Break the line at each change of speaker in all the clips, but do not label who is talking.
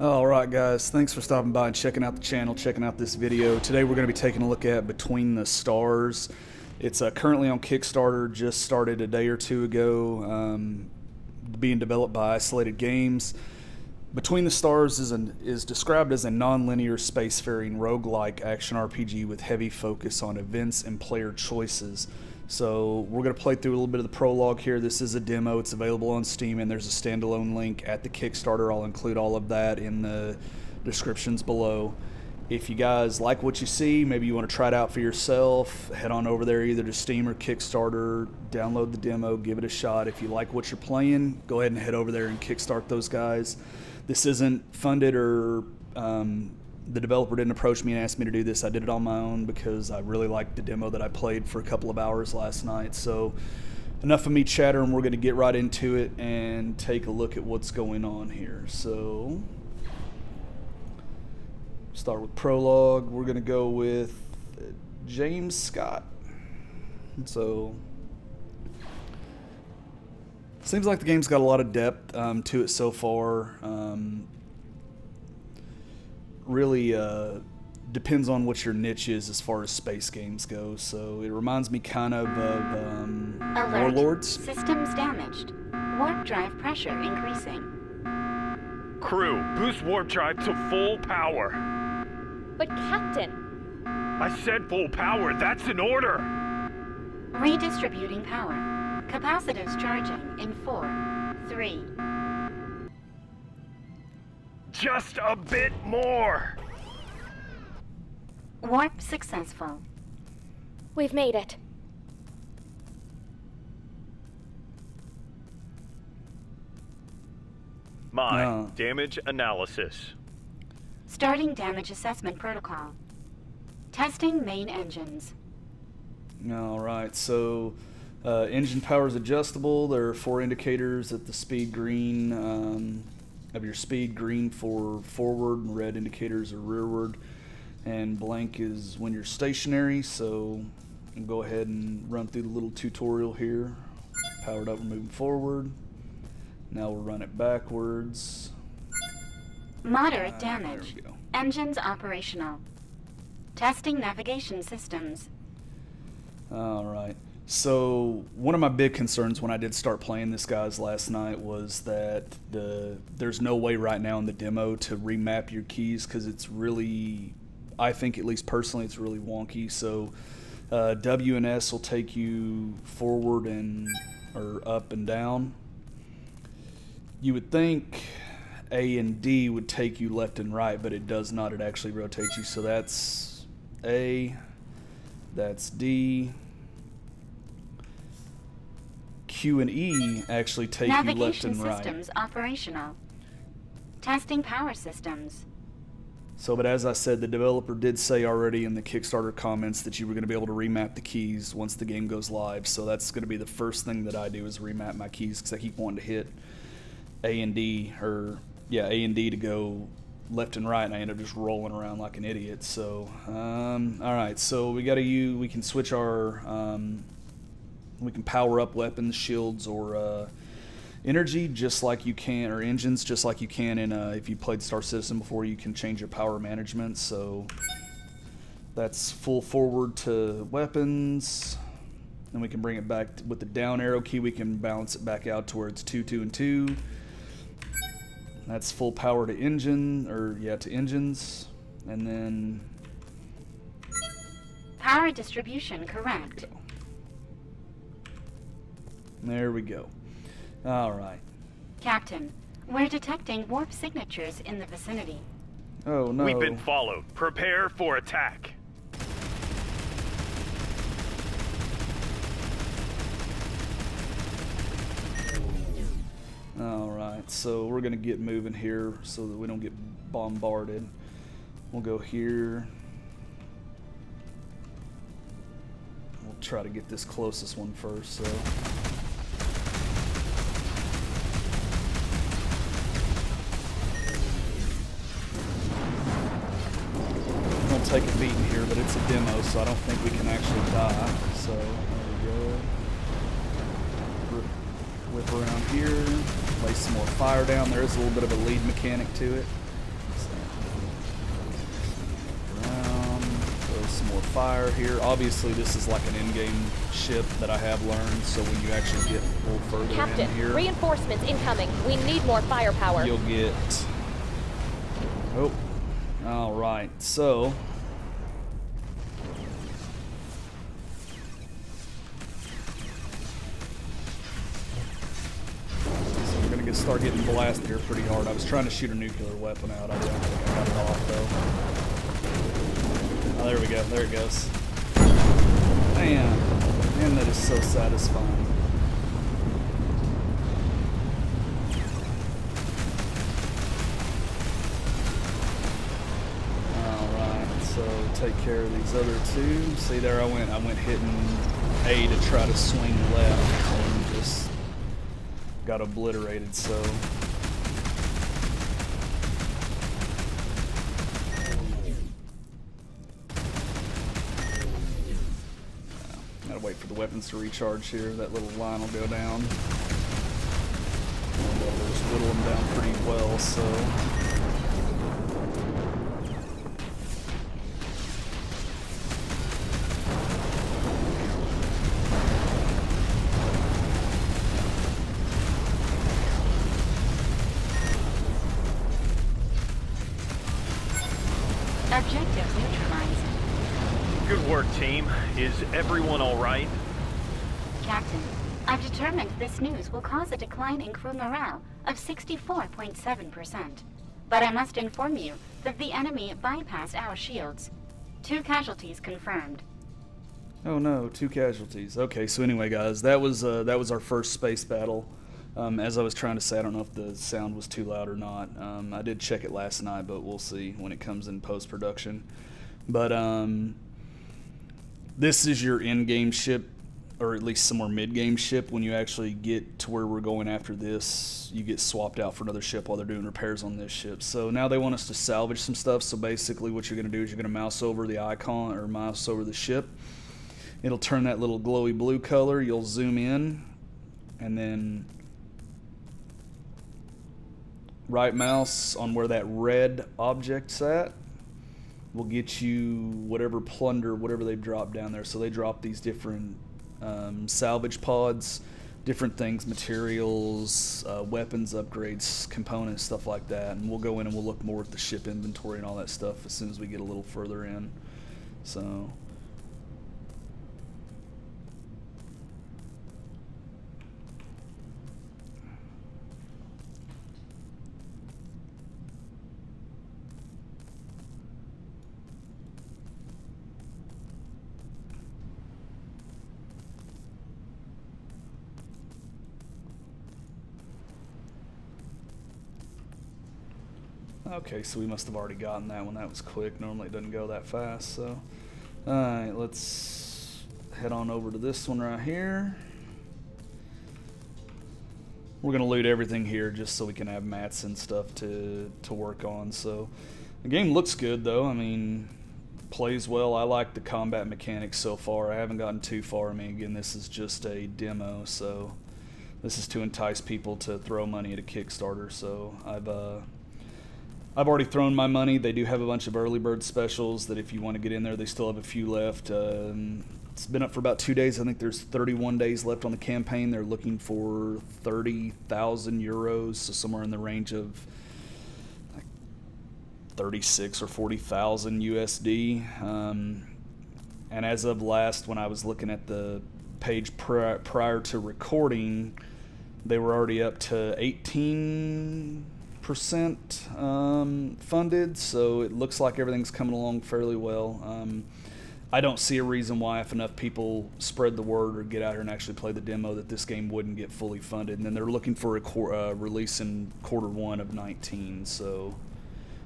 Alright guys, thanks for stopping by and checking out the channel, checking out this video. Today we're going to be taking a look at Between the Stars. It's currently on Kickstarter, just started a day or two ago, being developed by Isolated Games. Between the Stars is described as a non-linear spacefaring roguelike action RPG with heavy focus on events and player choices. So we're going to play through a little bit of the prologue here. This is a demo. It's available on Steam, and there's a standalone link at the Kickstarter. I'll include all of that in the descriptions below. If you guys like what you see, maybe you want to try it out for yourself, head on over there either to Steam or Kickstarter, download the demo, give it a shot. If you like what you're playing, go ahead and head over there and kickstart those guys. This isn't funded or the developer didn't approach me and ask me to do this. I did it on my own because I really liked the demo that I played for a couple of hours last night. So enough of me chattering, we're going to get right into it and take a look at what's going on here. So start with prologue. We're going to go with James Scott. So seems like the game's got a lot of depth to it so far. Really depends on what your niche is as far as space games go. So it reminds me kind of Warlords.
Systems damaged. Warp drive pressure increasing.
Crew, boost warp drive to full power.
But Captain...
I said full power, that's an order!
Redistributing power. Capacitors charging in 4, 3.
Just a bit more!
Warp successful.
We've made it.
Damage analysis.
Starting damage assessment protocol. Testing main engines.
Alright, so engine power is adjustable. There are 4 indicators at the speed green of your speed. Green for forward, and red indicators are rearward, and blank is when you're stationary. So I'll go ahead and run through the little tutorial here. Powered up, we're moving forward. Now we'll run it backwards.
Moderate damage.
There we go.
Engines operational. Testing navigation systems.
Alright. So one of my big concerns when I did start playing this guys last night was that there's no way right now in the demo to remap your keys, because it's really, I think at least personally, it's really wonky. So W and S will take you forward or up and down. You would think A and D would take you left and right, but it does not. It actually rotates you. So that's A, that's D. Q and E actually take you left and right.
Navigation systems operational. Testing power systems.
So, but as I said, the developer did say already in the Kickstarter comments that you were going to be able to remap the keys once the game goes live. So that's going to be the first thing that I do, is remap my keys, because I keep wanting to hit A and D, A and D to go left and right, and I end up just rolling around like an idiot. So, all right, so we can switch our, we can power up weapons, shields, or energy just like you can, or engines just like you can in if you played Star Citizen before. You can change your power management. So that's full forward to weapons. Then we can bring it back with the down arrow key. We can balance it back out to where it's 2, 2, and 2. That's full power to engine, to engines. And then
Power distribution correct.
There we go. All right.
Captain, we're detecting warp signatures in the vicinity.
Oh no.
We've been followed. Prepare for attack.
Alright, so we're going to get moving here so that we don't get bombarded. We'll go here. We'll try to get this closest one first, so. We'll take a beating here, but it's a demo, so I don't think we can actually die. So, there we go. Whip around here. Place some more fire down. There is a little bit of a lead mechanic to it. some more fire here. Obviously, this is like an in-game ship that I have learned, so when you actually get a little further
Captain,
in here,
reinforcements incoming. We need more firepower.
you'll get... Oh, all right, so... Start getting blasted here pretty hard. I was trying to shoot a nuclear weapon out. I don't think I got it off though. Oh, there we go. There it goes. Man, that is so satisfying. Alright, so take care of these other two. See there I went hitting A to try to swing left and just got obliterated, so gotta wait for the weapons to recharge here. That little line will go down. They'll just whittle them down pretty well, so
Objective neutralized.
Good work, team. Is everyone all right?
Captain, I've determined this news will cause a decline in crew morale of 64.7%. But I must inform you that the enemy bypassed our shields. 2 casualties confirmed.
oh no, 2 casualties. Okay, so anyway, guys, that was our first space battle. As I was trying to say, I don't know if the sound was too loud or not. I did check it last night, but we'll see when it comes in post-production. But this is your in-game ship, or at least somewhere mid-game ship. When you actually get to where we're going after this, you get swapped out for another ship while they're doing repairs on this ship. So now they want us to salvage some stuff. So basically what you're going to do is you're going to mouse over the icon, or mouse over the ship. It'll turn that little glowy blue color. You'll zoom in, and then right mouse on where that red object's at will get you whatever plunder, whatever they've dropped down there. So they drop these different salvage pods, different things, materials, weapons upgrades, components, stuff like that. And we'll go in and we'll look more at the ship inventory and all that stuff as soon as we get a little further in. So okay, so we must have already gotten that one. That was quick. Normally it doesn't go that fast. So, alright, let's head on over to this one right here. We're going to loot everything here just so we can have mats and stuff to work on. So, the game looks good though. I mean, plays well. I like the combat mechanics so far. I haven't gotten too far. I mean, again, this is just a demo, so this is to entice people to throw money at a Kickstarter. So, I've already thrown my money. They do have a bunch of early bird specials that if you want to get in there, they still have a few left. It's been up for about 2 days. I think there's 31 days left on the campaign. They're looking for 30,000 euros, so somewhere in the range of like 36 or 40,000 USD. And as of last, when I was looking at the page prior to recording, they were already up to 18% funded, so it looks like everything's coming along fairly well. I don't see a reason why, if enough people spread the word or get out here and actually play the demo, that this game wouldn't get fully funded. And then they're looking for a release in Q1 of 19, so,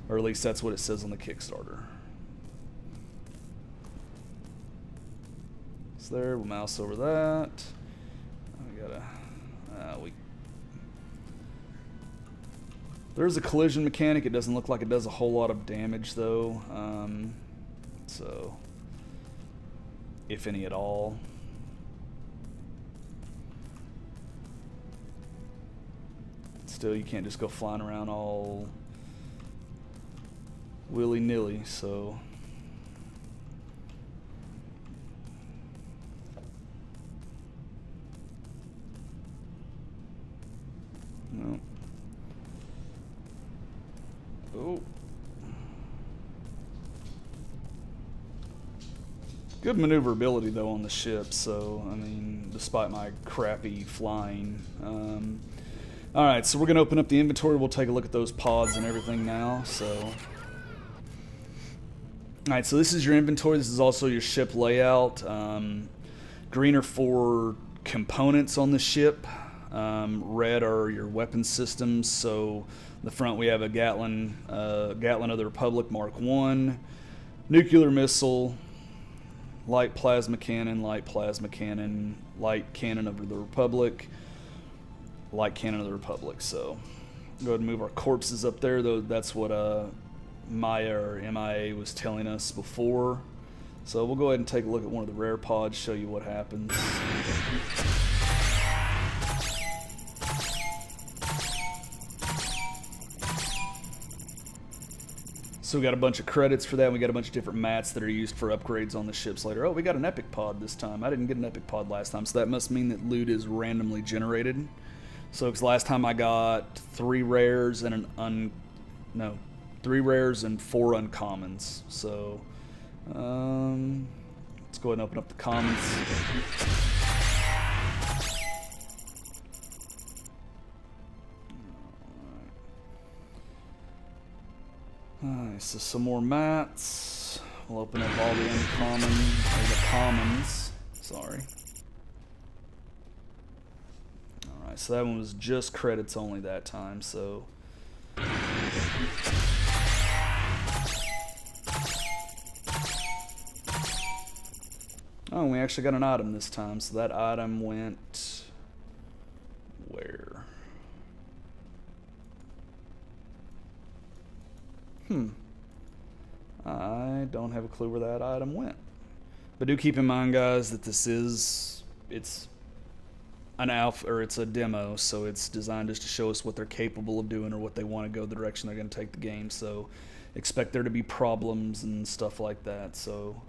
or at least that's what it says on the Kickstarter. So there, we'll mouse over that. I gotta, there's a collision mechanic. It doesn't look like it does a whole lot of damage though, so if any at all. Still, you can't just go flying around all willy-nilly, so Good maneuverability though on the ship, so I mean, despite my crappy flying. Alright, so we're going to open up the inventory. We'll take a look at those pods and everything now. So, alright, so this is your inventory. This is also your ship layout. Green are for components on the ship. Red are your weapon systems. So, the front we have a Gatling of the Republic Mark I, nuclear missile, light plasma cannon, light cannon of the Republic, light cannon of the Republic. So go ahead and move our corpses up there, though. That's what Maya or MIA was telling us before. So we'll go ahead and take a look at one of the rare pods, show you what happens. So we got a bunch of credits for that, and we got a bunch of different mats that are used for upgrades on the ships later. Oh, we got an epic pod this time. I didn't get an epic pod last time, so that must mean that loot is randomly generated. So, because last time I got 3 rares and 3 rares and 4 uncommons. So, let's go ahead and open up the commons. Alright, so some more mats. We'll open up all the the commons. Sorry. Alright, so that one was just credits only that time, so. Oh, we actually got an item this time, so that item went where? I don't have a clue where that item went. But do keep in mind, guys, that it's an alpha, or it's a demo, so it's designed just to show us what they're capable of doing or what they want to go, the direction they're going to take the game. So expect there to be problems and stuff like that. So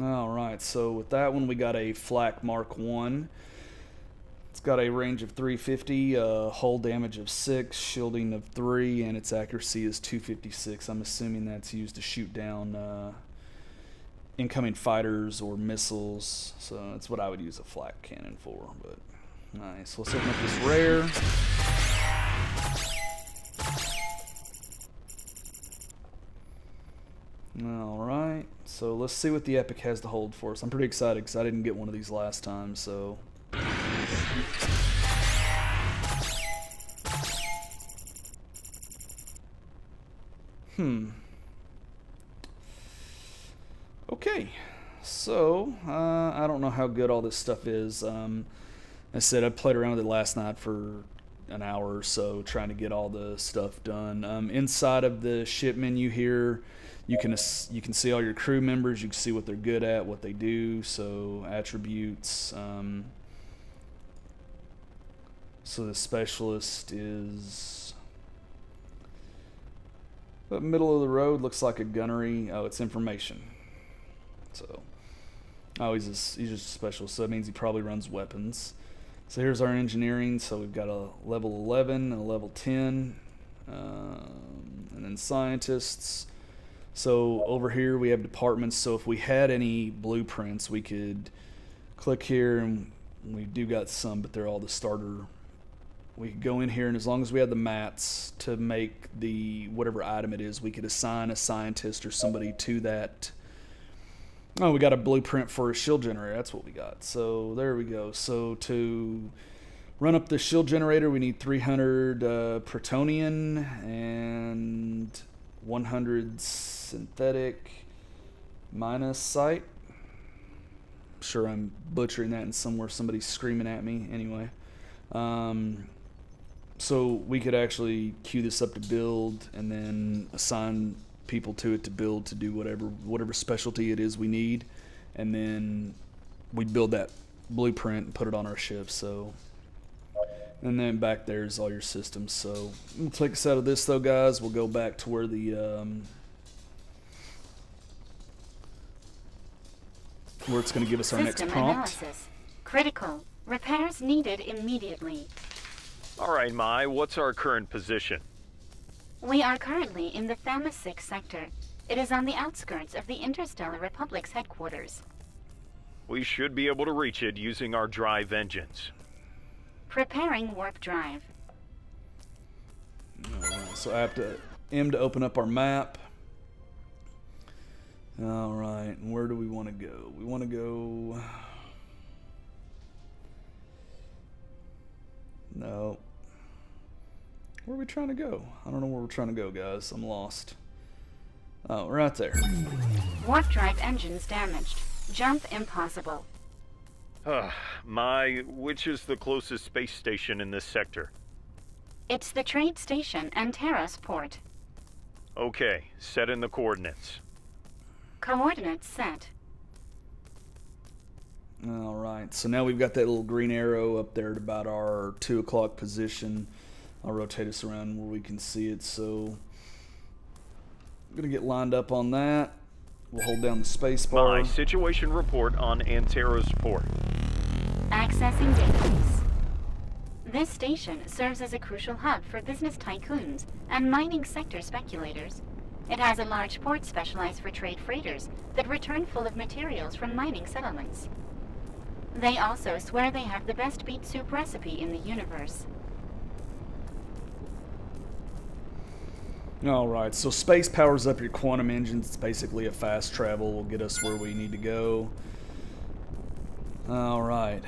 alright, so with that one we got a Flak Mark I. It's got a range of 350, hull damage of 6, shielding of 3, and its accuracy is 256. I'm assuming that's used to shoot down incoming fighters or missiles, so that's what I would use a flak cannon for. But nice. Let's open up this rare. Alright, so let's see what the epic has to hold for us. I'm pretty excited because I didn't get one of these last time, so. Okay, so I don't know how good all this stuff is. I said I played around with it last night for an hour or so trying to get all the stuff done. Inside of the ship menu here, you can see all your crew members. You can see what they're good at, what they do. So attributes. So the specialist is middle of the road. Looks like a gunnery. Oh, it's information. So he's just a specialist. So that means he probably runs weapons. So here's our engineering. So we've got a level 11 and a level 10, and then scientists. So over here we have departments. So if we had any blueprints, we could click here, and we do got some, but they're all the starter. We could go in here, and as long as we had the mats to make the whatever item it is, we could assign a scientist or somebody to that. Oh, we got a blueprint for a shield generator. That's what we got. So there we go. So to run up the shield generator, we need 300 Protonian and 100 synthetic minus sight. I'm sure I'm butchering that, and somewhere somebody's screaming at me. Anyway, so we could actually queue this up to build, and then assign people to it to build, to do whatever specialty it is we need, and then we build that blueprint and put it on our ship. So, and then back there's all your systems. So we'll take us out of this though, guys. We'll go back to where the where it's going to give us our next
System
prompt.
analysis. Critical. Repairs needed immediately.
Alright, Mai, what's our current position?
We are currently in the Thamus 6 sector. It is on the outskirts of the Interstellar Republic's headquarters.
We should be able to reach it using our drive engines.
Preparing warp drive.
Alright, so I have to M to open up our map. Alright, and where do we want to go? We want to go... No. Where are we trying to go? I don't know where we're trying to go, guys. I'm lost. Oh, right there.
Warp drive engines damaged. Jump impossible.
Mai, which is the closest space station in this sector?
It's the trade station and Terra's port.
Okay, set in the coordinates.
Coordinates set.
Alright, so now we've got that little green arrow up there at about our 2 o'clock position. I'll rotate us around where we can see it, so I'm going to get lined up on that. We'll hold down the space bar.
Mai, situation report on Antero's port.
Accessing database. This station serves as a crucial hub for business tycoons and mining sector speculators. It has a large port specialized for trade freighters that return full of materials from mining settlements. They also swear they have the best beet soup recipe in the universe.
Alright, so space powers up your quantum engines. It's basically a fast travel. Will get us where we need to go. Alright,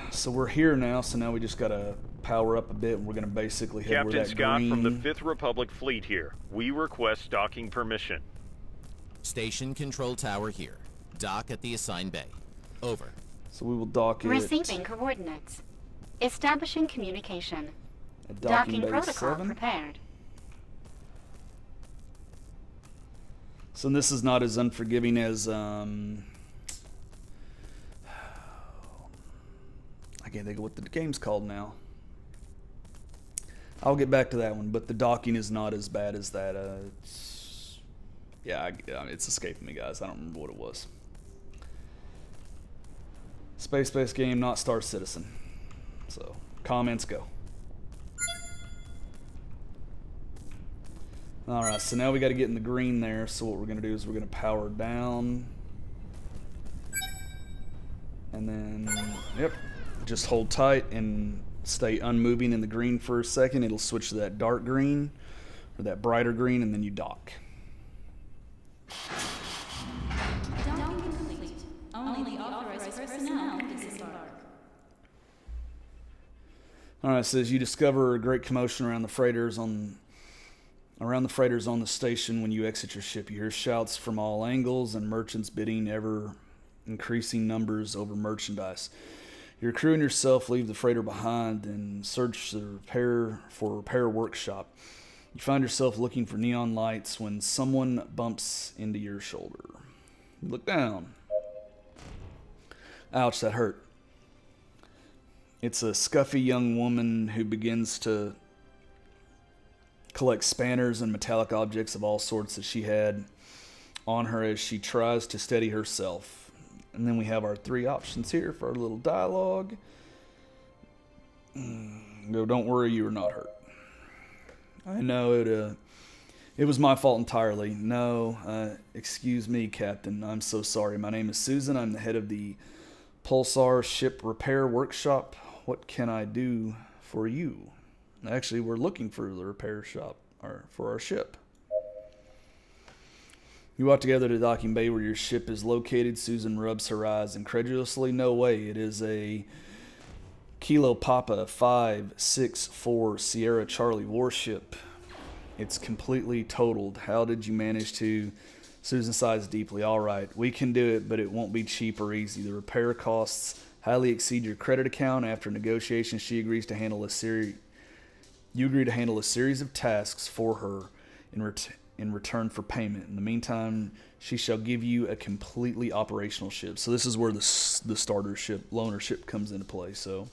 so we're here now, so now we just gotta power up a bit, and we're gonna basically head where
Captain
that
Scott
green...
from the 5th Republic Fleet here. We request docking permission.
Station control tower here. Dock at the assigned bay. Over.
So we will dock it
Receiving coordinates. Establishing communication.
at
Docking
bay
protocol
7.
prepared.
So this is not as unforgiving as I can't think of what the game's called now. I'll get back to that one, but the docking is not as bad as that. It's escaping me, guys. I don't remember what it was. Space-based game, not Star Citizen. So, comments go. Alright, so now we got to get in the green there. So what we're going to do is we're going to power down. And then, yep, just hold tight and stay unmoving in the green for a second. It'll switch to that dark green, or that brighter green, and then you dock.
Docking complete. Only the authorized personnel can disembark.
Alright, so as you discover a great commotion around the freighters on the station when you exit your ship, you hear shouts from all angles and merchants bidding ever increasing numbers over merchandise. Your crew and yourself leave the freighter behind and search for a repair workshop. You find yourself looking for neon lights when someone bumps into your shoulder. You look down. Ouch, that hurt. It's a scuffy young woman who begins to collect spanners and metallic objects of all sorts that she had on her as she tries to steady herself. And then we have our 3 options here for our little dialogue. No, don't worry, you are not hurt. I know it was my fault entirely. No, excuse me, Captain. I'm so sorry. My name is Susan. I'm the head of the Pulsar Ship Repair Workshop. What can I do for you? Actually, we're looking for the repair shop for our ship. You walk together to the docking bay where your ship is located. Susan rubs her eyes incredulously. No way. It is a Kilo Papa 564 Sierra Charlie warship. It's completely totaled. How did you manage to... Susan sighs deeply. All right, we can do it, but it won't be cheap or easy. The repair costs highly exceed your credit account. After negotiations, she agrees to handle a series... You agree to handle a series of tasks for her in return for payment. In the meantime, she shall give you a completely operational ship. So this is where the starter ship, loaner ship, comes into play. So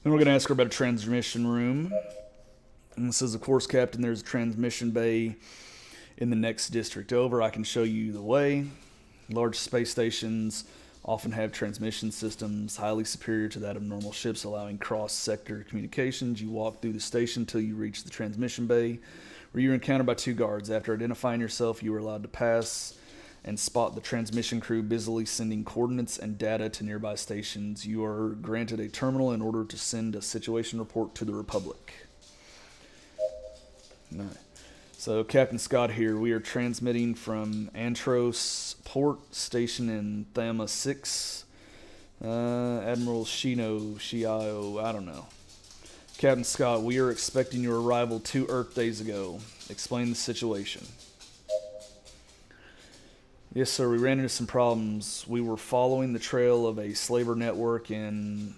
then we're going to ask her about a transmission room. And it says, of course, Captain, there's a transmission bay in the next district over. I can show you the way. Large space stations often have transmission systems highly superior to that of normal ships, allowing cross-sector communications. You walk through the station until you reach the transmission bay, where you're encountered by 2 guards. After identifying yourself, you are allowed to pass and spot the transmission crew busily sending coordinates and data to nearby stations. You are granted a terminal in order to send a situation report to the Republic. All right. So, Captain Scott here. We are transmitting from Antros Port, station in Thama 6. Admiral Shio, I don't know. Captain Scott, we are expecting your arrival 2 Earth days ago. Explain the situation. Yes, sir, we ran into some problems. We were following the trail of a slaver network in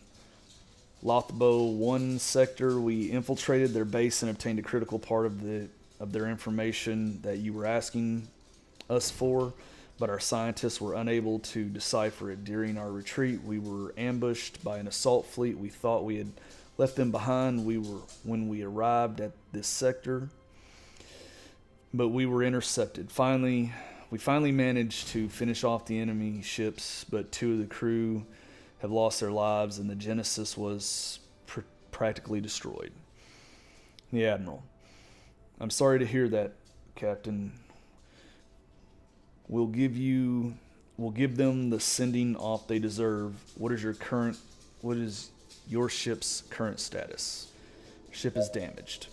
Lothbo 1 sector. We infiltrated their base and obtained a critical part of their information that you were asking us for, but our scientists were unable to decipher it. During our retreat, we were ambushed by an assault fleet. We thought we had left them behind when we arrived at this sector, but we were intercepted. We finally managed to finish off the enemy ships, but 2 of the crew have lost their lives, and the Genesis was practically destroyed. The Admiral. I'm sorry to hear that, Captain. We'll give them the sending off they deserve. What is your ship's current status? Ship is damaged.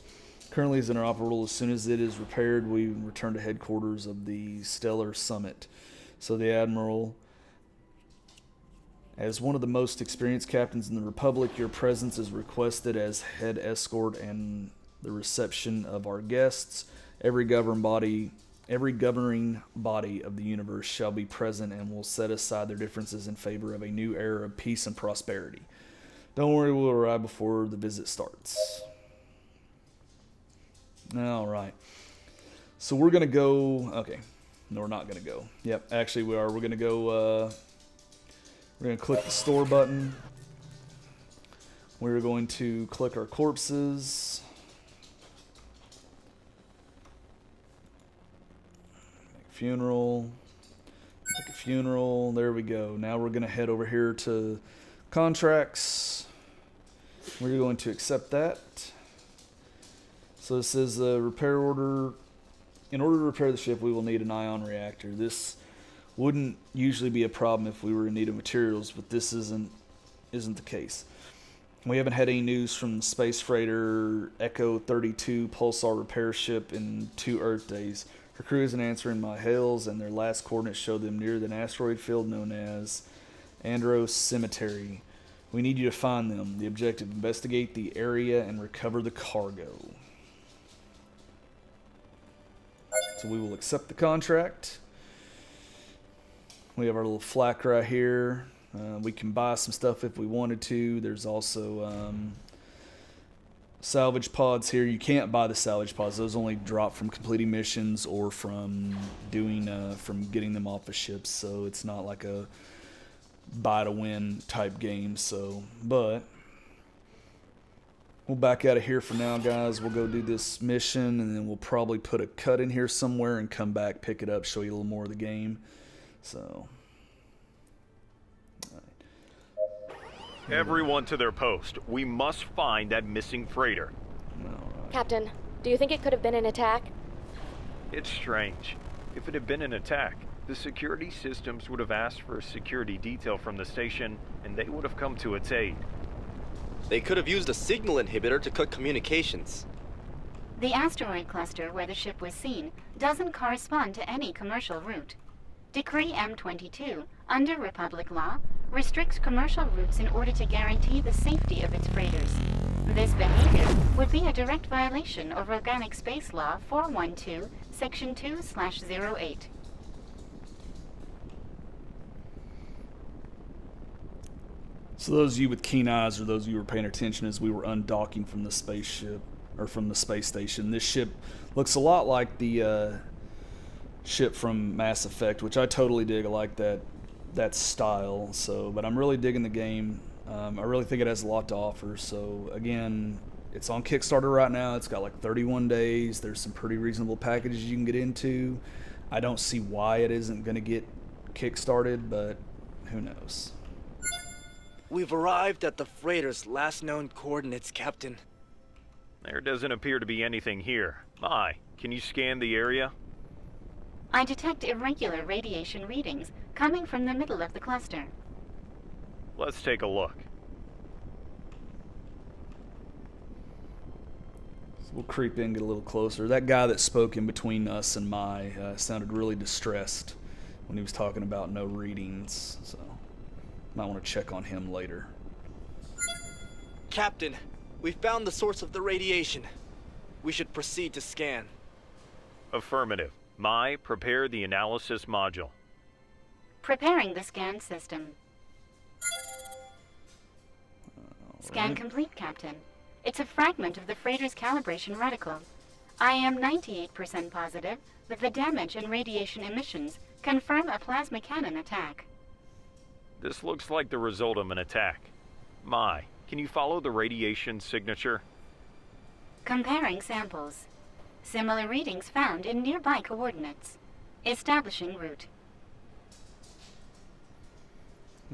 Currently is inoperable. As soon as it is repaired, we return to headquarters of the Stellar Summit. So the Admiral, as one of the most experienced captains in the Republic, your presence is requested as head escort and the reception of our guests. Every governing body of the universe shall be present and will set aside their differences in favor of a new era of peace and prosperity. Don't worry, we'll arrive before the visit starts. All right. So we're going to go... Okay. No, we're not going to go. Yep, actually we are. We're going to go... we're going to click the store button. We're going to click our corpses. Make funeral. Make a funeral. There we go. Now we're going to head over here to contracts. We're going to accept that. So it says repair order. In order to repair the ship, we will need an ion reactor. This wouldn't usually be a problem if we were in need of materials, but this isn't the case. We haven't had any news from the space freighter Echo 32 Pulsar repair ship in 2 Earth days. Her crew isn't answering my hails, and their last coordinates show them near an asteroid field known as Andros Cemetery. We need you to find them. The objective: investigate the area and recover the cargo. So we will accept the contract. We have our little flak right here. We can buy some stuff if we wanted to. There's also salvage pods here. You can't buy the salvage pods. Those only drop from completing missions or from getting them off of ships. So it's not like a buy to win type game. So, but we'll back out of here for now, guys. We'll go do this mission, and then we'll probably put a cut in here somewhere and come back, pick it up, show you a little more of the game. So,
Everyone to their post. We must find that missing freighter.
Captain, do you think it could have been an attack?
It's strange. If it had been an attack, the security systems would have asked for a security detail from the station, and they would have come to its aid.
They could have used a signal inhibitor to cut communications.
The asteroid cluster where the ship was seen doesn't correspond to any commercial route. Decree M22, under Republic law, restricts commercial routes in order to guarantee the safety of its freighters. This behavior would be a direct violation of Organic Space Law 412, Section 2/08.
So those of you with keen eyes, or those of you who were paying attention as we were undocking from the spaceship, or from the space station, this ship looks a lot like the ship from Mass Effect, which I totally dig. I like that style. So, but I'm really digging the game. I really think it has a lot to offer. So again, it's on Kickstarter right now. It's got like 31 days. There's some pretty reasonable packages you can get into. I don't see why it isn't going to get kickstarted, but Who knows?
We've arrived at the freighter's last known coordinates, Captain.
There doesn't appear to be anything here. Mai, can you scan the area?
I detect irregular radiation readings coming from the middle of the cluster.
Let's take a look.
So we'll creep in, get a little closer. That guy that spoke in between us and Mai sounded really distressed when he was talking about no readings, so might want to check on him later.
Captain, we found the source of the radiation. We should proceed to scan.
Affirmative. Mai, prepare the analysis module.
Preparing the scan system. Scan complete, Captain. It's a fragment of the freighter's calibration reticle. I am 98% positive that the damage and radiation emissions confirm a plasma cannon attack.
This looks like the result of an attack. Mai, can you follow the radiation signature?
Comparing samples. Similar readings found in nearby coordinates. Establishing route.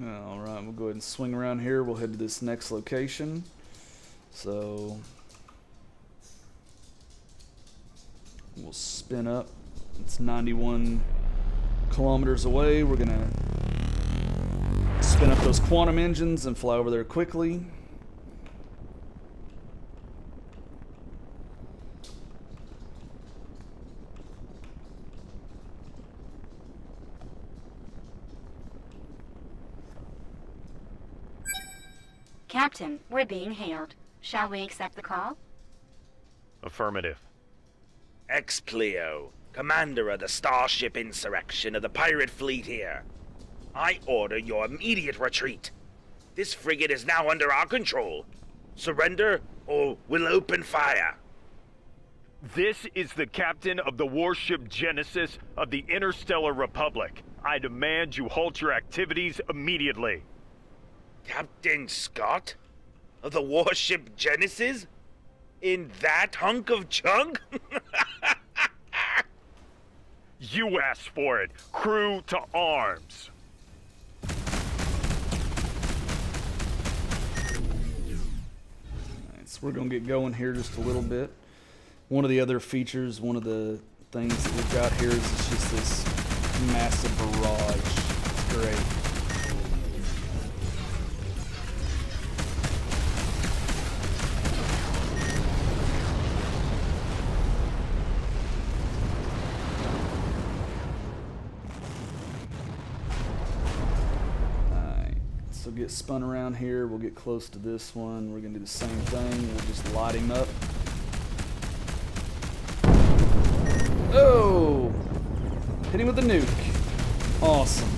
Alright, we'll go ahead and swing around here. We'll head to this next location. So we'll spin up. It's 91 kilometers away. We're gonna spin up those quantum engines and fly over there quickly.
Captain, we're being hailed. Shall we accept the call?
Affirmative.
Ex-Pleo, commander of the Starship Insurrection of the pirate fleet here. I order your immediate retreat. This frigate is now under our control. Surrender, or we'll open fire.
This is the captain of the warship Genesis of the Interstellar Republic. I demand you halt your activities immediately.
Captain Scott? Of the warship Genesis? In that hunk of junk?
You asked for it. Crew to arms.
Alright, so we're going to get going here just a little bit. One of the other features, one of the things that we've got here is just this massive barrage. It's great. So get spun around here, we'll get close to this one, we're going to do the same thing, we'll just light him up. Oh! Hit him with the nuke. Awesome.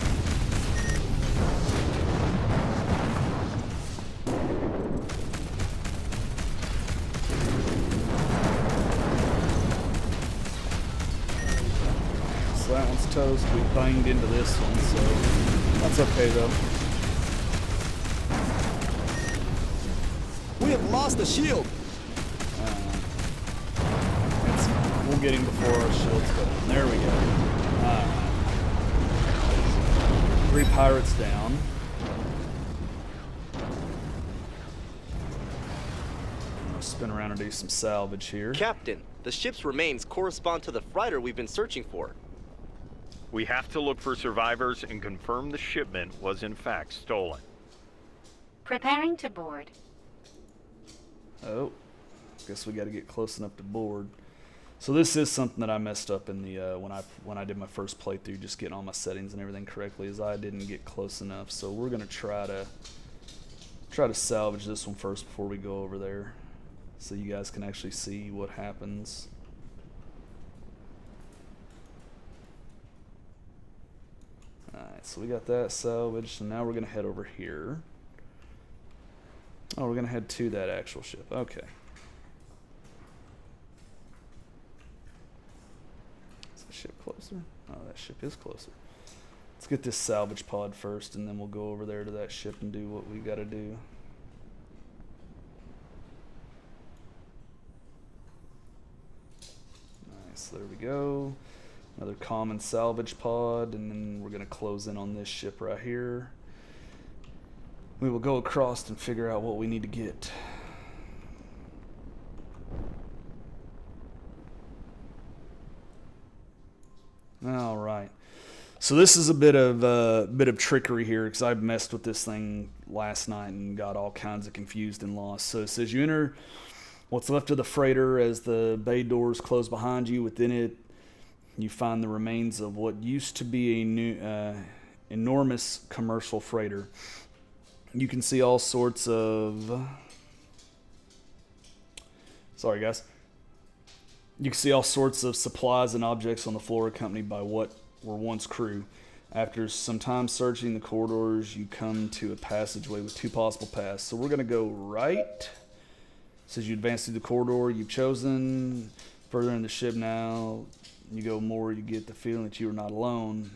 So that one's toast, we banged into this one, so that's okay though.
We have lost the shield.
We'll get him before our shields go. There we go. 3 pirates down. I'm gonna spin around and do some salvage here.
Captain, the ship's remains correspond to the freighter we've been searching for.
We have to look for survivors and confirm the shipment was in fact stolen.
Preparing to board.
Oh, guess we got to get close enough to board. So this is something that I messed up in the when I did my first playthrough, just getting all my settings and everything correctly, is I didn't get close enough. So we're gonna try to salvage this one first before we go over there, so you guys can actually see what happens. Alright, so we got that salvaged, and now we're gonna head over here. Oh, we're gonna head to that actual ship. Okay. Is the ship closer? Oh, that ship is closer. Let's get this salvage pod first, and then we'll go over there to that ship and do what we gotta do. Nice, there we go. Another common salvage pod, and then we're gonna close in on this ship right here. We will go across and figure out what we need to get. All right. So this is a bit of trickery here because I messed with this thing last night and got all kinds of confused and lost. So it says you enter what's left of the freighter as the bay doors close behind you. Within it, you find the remains of what used to be a new, enormous commercial freighter. You can see all sorts of... Sorry, guys. You can see all sorts of supplies and objects on the floor accompanied by what were once crew. After some time searching the corridors, you come to a passageway with two possible paths. So we're going to go right. It says you advance through the corridor you've chosen. Further in the ship now, you go more, you get the feeling that you are not alone.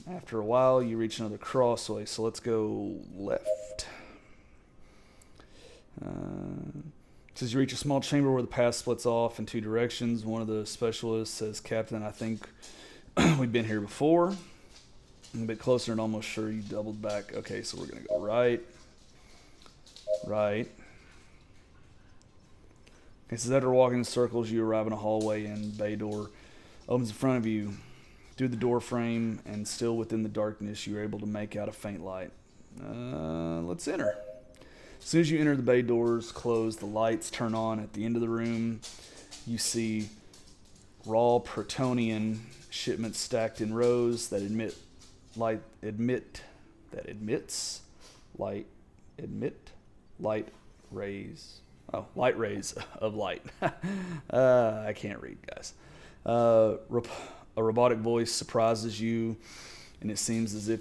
After a while, you reach another crossway. So let's go left. It says you reach a small chamber where the path splits off in two directions. One of the specialists says, "Captain, I think we've been here before." I'm a bit closer and almost sure you doubled back. Okay, so we're going to go right. Right. Okay, so after walking in circles, you arrive in a hallway and bay door opens in front of you. Through the door frame and still within the darkness, you're able to make out a faint light. Let's enter. As soon as you enter, the bay doors close, the lights turn on. At the end of the room, you see raw Protonian shipments stacked in rows that emit light rays. Oh, light rays of light. I can't read, guys. A robotic voice surprises you, and it seems as if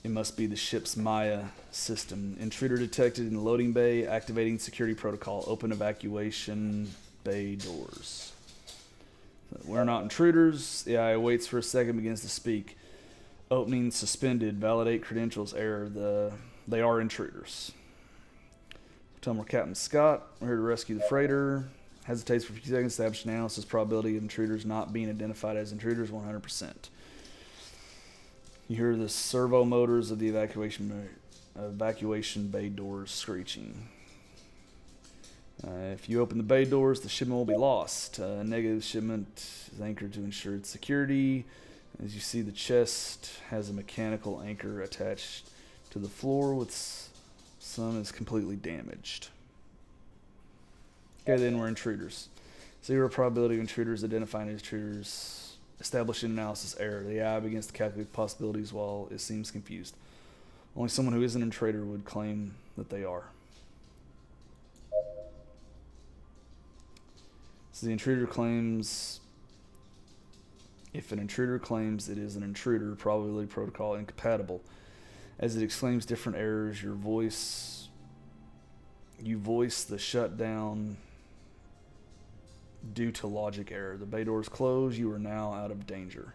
it must be the ship's Maya system. Intruder detected in the loading bay. Activating security protocol. Open evacuation bay doors. We're not intruders. The AI waits for a second, begins to speak. Opening suspended. Validate credentials. Error. They are intruders. Tell them we're Captain Scott. We're here to rescue the freighter. Hesitates for a few seconds. Establish analysis. Probability of intruders not being identified as intruders 100%. You hear the servo motors of the evacuation bay doors screeching. If you open the bay doors, the shipment will be lost. Negative shipment is anchored to ensure its security. As you see, the chest has a mechanical anchor attached to the floor, with some is completely damaged. Okay, then we're intruders. 0 probability of intruders identifying as intruders. Establishing analysis error. The AI begins to calculate possibilities while it seems confused. Only someone who isn't an intruder would claim that they are. So the intruder claims... If an intruder claims it is an intruder, probability protocol incompatible. As it exclaims different errors, you voice the shutdown due to logic error. The bay doors close. You are now out of danger.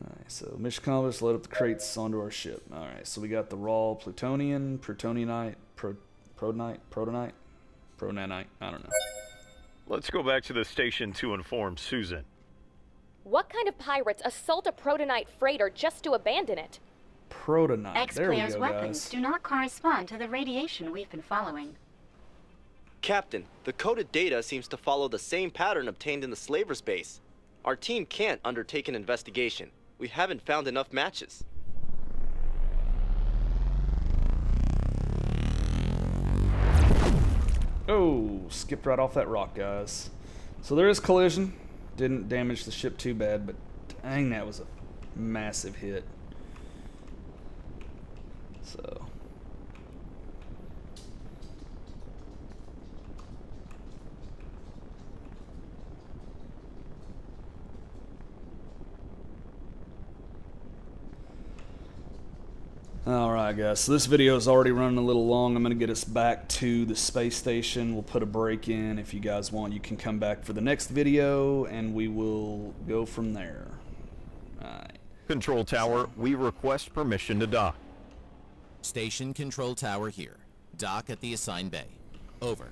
Alright, so mission accomplished. Load up the crates onto our ship. Alright, so we got the raw plutonian, protonite, protonite, I don't know.
Let's go back to the station to inform Susan.
What kind of pirates assault a protonite freighter just to abandon it?
Protonite. There we
X-Player's
go,
weapons
guys.
do not correspond to the radiation we've been following.
Captain, the coded data seems to follow the same pattern obtained in the slaver's base. Our team can't undertake an investigation. We haven't found enough matches.
Oh, skipped right off that rock, guys. So there is collision. Didn't damage the ship too bad, but dang, that was a massive hit. So... Alright guys, so this video is already running a little long. I'm going to get us back to the space station. We'll put a break in. If you guys want, you can come back for the next video and we will go from there. Alright.
Control tower, we request permission to dock.
Station control tower here. Dock at the assigned bay. Over.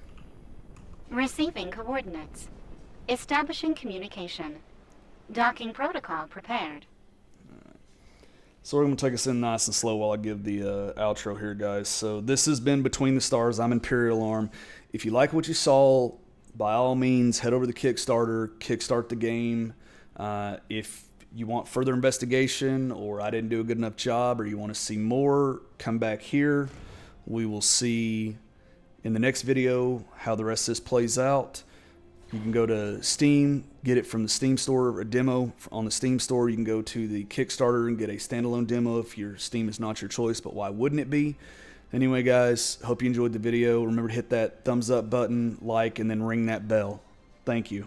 Receiving coordinates. Establishing communication. Docking protocol prepared.
So we're going to take us in nice and slow while I give the outro here, guys. So this has been Between the Stars. I'm Imperial Arm. If you like what you saw, by all means, head over to the Kickstarter, kickstart the game. If you want further investigation, or I didn't do a good enough job, or you want to see more, come back here. We will see in the next video how the rest of this plays out. You can go to Steam, get it from the Steam store, a demo on the Steam store. You can go to the Kickstarter and get a standalone demo if your Steam is not your choice, but why wouldn't it be? Anyway, guys, hope you enjoyed the video. Remember to hit that thumbs up button, like, and then ring that bell. Thank you.